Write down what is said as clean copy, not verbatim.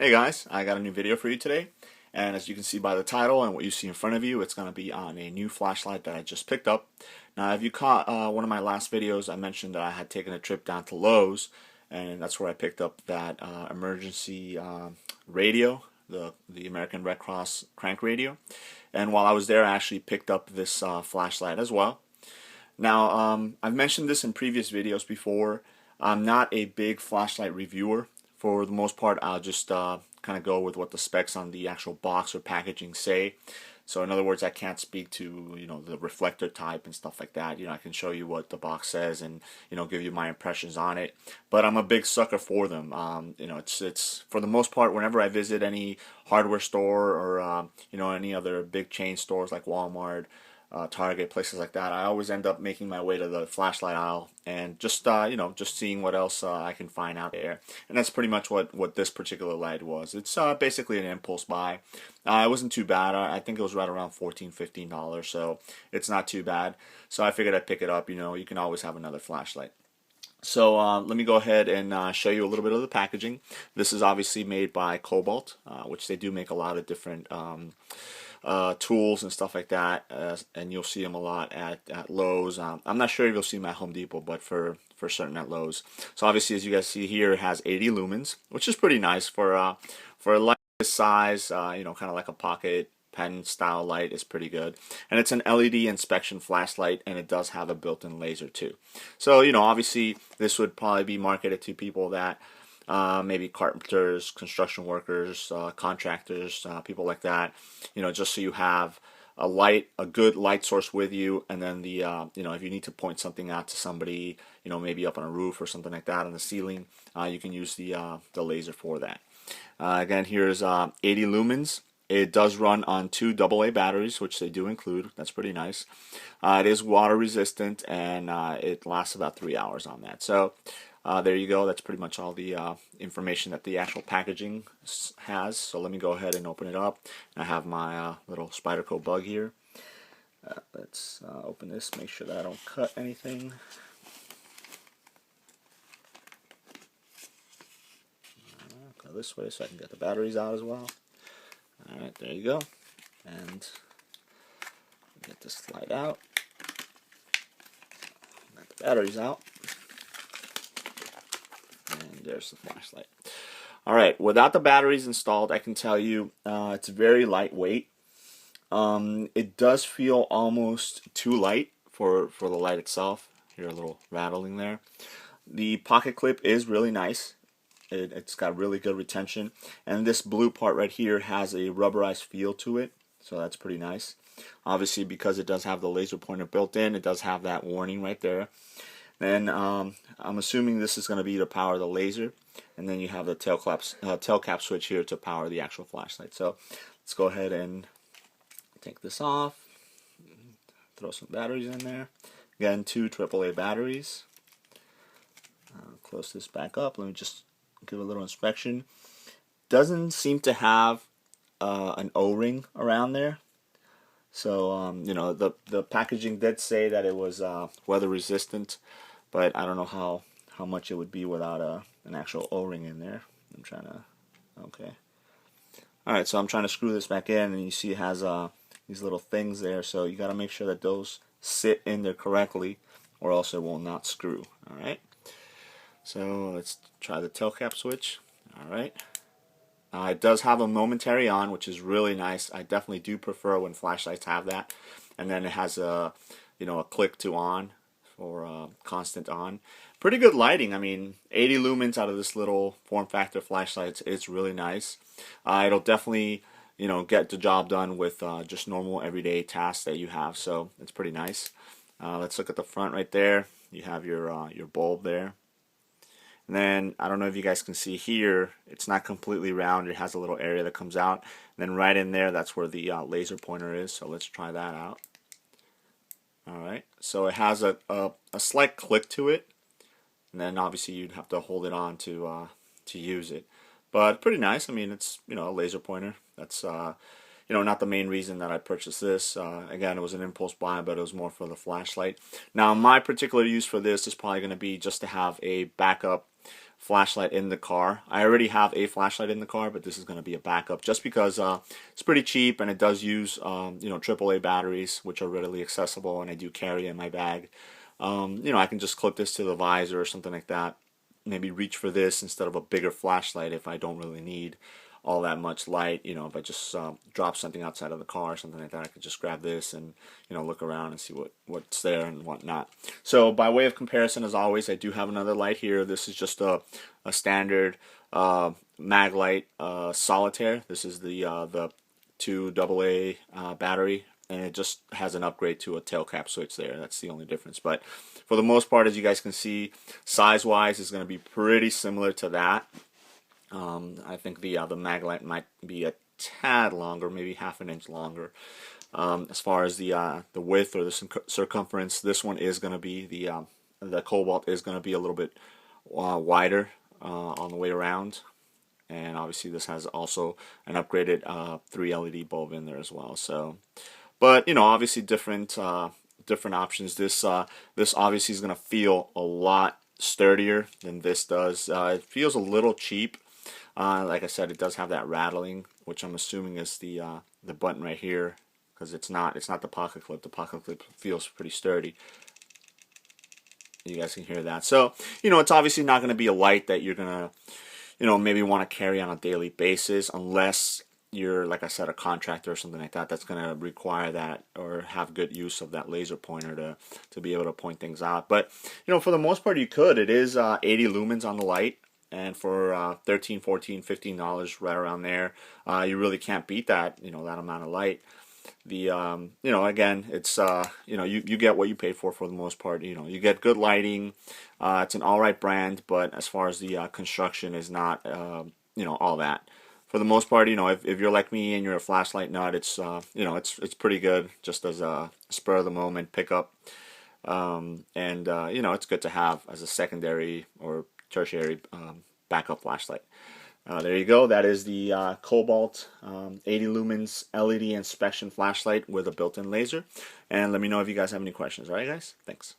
Hey guys, I got a new video for you today, and as you can see by the title and what you see in front of you, it's going to be on a new flashlight that I just picked up. Now if you caught one of my last videos, I mentioned that I had taken a trip down to Lowe's, and that's where I picked up that emergency radio, the American Red Cross crank radio. And while I was there, I actually picked up this flashlight as well. Now I've mentioned this in previous videos before. I'm not a big flashlight reviewer. For the most part, I'll just kind of go with what the specs on the actual box or packaging say. So in other words, I can't speak to the reflector type and stuff like that. I can show you what the box says and give you my impressions on it. But I'm a big sucker for them. It's for the most part, whenever I visit any hardware store or any other big chain stores like Walmart, Target, places like that, I always end up making my way to the flashlight aisle and just just seeing what else I can find out there. And that's pretty much what this particular light was. It's basically an impulse buy. It wasn't too bad. I think it was right around $14–15, so it's not too bad. So I figured I'd pick it up. You can always have another flashlight. So let me go ahead and show you a little bit of the packaging. This is obviously made by Kobalt, which they do make a lot of different tools and stuff like that, and you'll see them a lot at Lowe's. I'm not sure if you'll see them at Home Depot, but for certain at Lowe's. So obviously, as you guys see here, it has 80 lumens, which is pretty nice for a light this size. Kind of like a pocket pen style light is pretty good, and it's an LED inspection flashlight, and it does have a built-in laser too. So obviously, this would probably be marketed to people that maybe carpenters, construction workers, contractors, people like that. Just so you have a good light source with you, and then the if you need to point something out to somebody, maybe up on a roof or something like that on the ceiling, you can use the laser for that. Again, here's 80 lumens. It does run on 2 AA batteries, which they do include. That's pretty nice. It is water resistant, and it lasts about 3 hours on that. So there you go. That's pretty much all the information that the actual packaging has. So let me go ahead and open it up. I have my little Spyderco bug here. Let's open this, make sure that I don't cut anything. Go this way so I can get the batteries out as well. Alright, there you go. And get this slide out. Got the batteries out. And there's the flashlight. Alright, without the batteries installed, I can tell you it's very lightweight. It does feel almost too light for the light itself. Hear a little rattling there. The pocket clip is really nice. It's got really good retention, and this blue part right here has a rubberized feel to it, so that's pretty nice. Obviously, because it does have the laser pointer built in, it does have that warning right there. Then I'm assuming this is going to be to power the laser, and then you have the tail cap switch here to power the actual flashlight. So let's go ahead and take this off, throw some batteries in there. Again, 2 AAA batteries. Close this back up. Let me just give a little inspection. Doesn't seem to have an O-ring around there. So the packaging did say that it was weather resistant, but I don't know how much it would be without an actual O-ring in there. I'm trying to okay. Alright, so I'm trying to screw this back in, and you see it has these little things there, so you got to make sure that those sit in there correctly, or else it will not screw. Alright. So let's try the tail cap switch. Alright. It does have a momentary on, which is really nice. I definitely do prefer when flashlights have that. And then it has a click to on for constant on. Pretty good lighting. I mean, 80 lumens out of this little form factor flashlight. It's really nice. It'll definitely get the job done with just normal everyday tasks that you have. So it's pretty nice. Let's look at the front right there. You have your bulb there. And then, I don't know if you guys can see here, it's not completely round. It has a little area that comes out. And then right in there, that's where the laser pointer is. So let's try that out. Alright, so it has a slight click to it. And then obviously you'd have to hold it on to use it. But pretty nice. I mean, it's, a laser pointer. That's, not the main reason that I purchased this. Again, it was an impulse buy, but it was more for the flashlight. Now, my particular use for this is probably going to be just to have a backup flashlight in the car. I already have a flashlight in the car, but this is going to be a backup just because it's pretty cheap and it does use you know, AAA batteries, which are readily accessible, and I do carry in my bag. You know, I can just clip this to the visor or something like that. Maybe reach for this instead of a bigger flashlight if I don't really need all that much light. You know, if I just drop something outside of the car or something like that, I could just grab this and, you know, look around and see what's there and whatnot. So by way of comparison, as always, I do have another light here. This is just a standard mag light solitaire. This is the 2 AA battery, and it just has an upgrade to a tail cap switch there. That's the only difference. But for the most part, as you guys can see, size-wise is going to be pretty similar to that. I think the Maglite might be a tad longer, maybe half an inch longer. As far as the width or the circumference, this one is going to be the Kobalt is going to be a little bit wider on the way around, and obviously this has also an upgraded 3 LED bulb in there as well. So, but you know, obviously different options. This obviously is going to feel a lot sturdier than this does. It feels a little cheap. Like I said, it does have that rattling, which I'm assuming is the button right here, because it's not the pocket clip. The pocket clip feels pretty sturdy. You guys can hear that. So, you know, it's obviously not going to be a light that you're going to, you know, maybe want to carry on a daily basis, unless you're, like I said, a contractor or something like that that's going to require that or have good use of that laser pointer to be able to point things out. But, you know, for the most part, you could. It is 80 lumens on the light. And for $13, $14, $15, right around there, you really can't beat that, you know, that amount of light. The you know, again, it's you know, you get what you pay for the most part. You know, you get good lighting. It's an all right brand, but as far as the construction is not you know, all that. For the most part, you know, if you're like me and you're a flashlight nut, it's you know, it's pretty good just as a spur of the moment pickup. And you know, it's good to have as a secondary or tertiary backup flashlight. There you go. That is the Kobalt 80 lumens LED inspection flashlight with a built-in laser. And let me know if you guys have any questions. All right, guys? Thanks.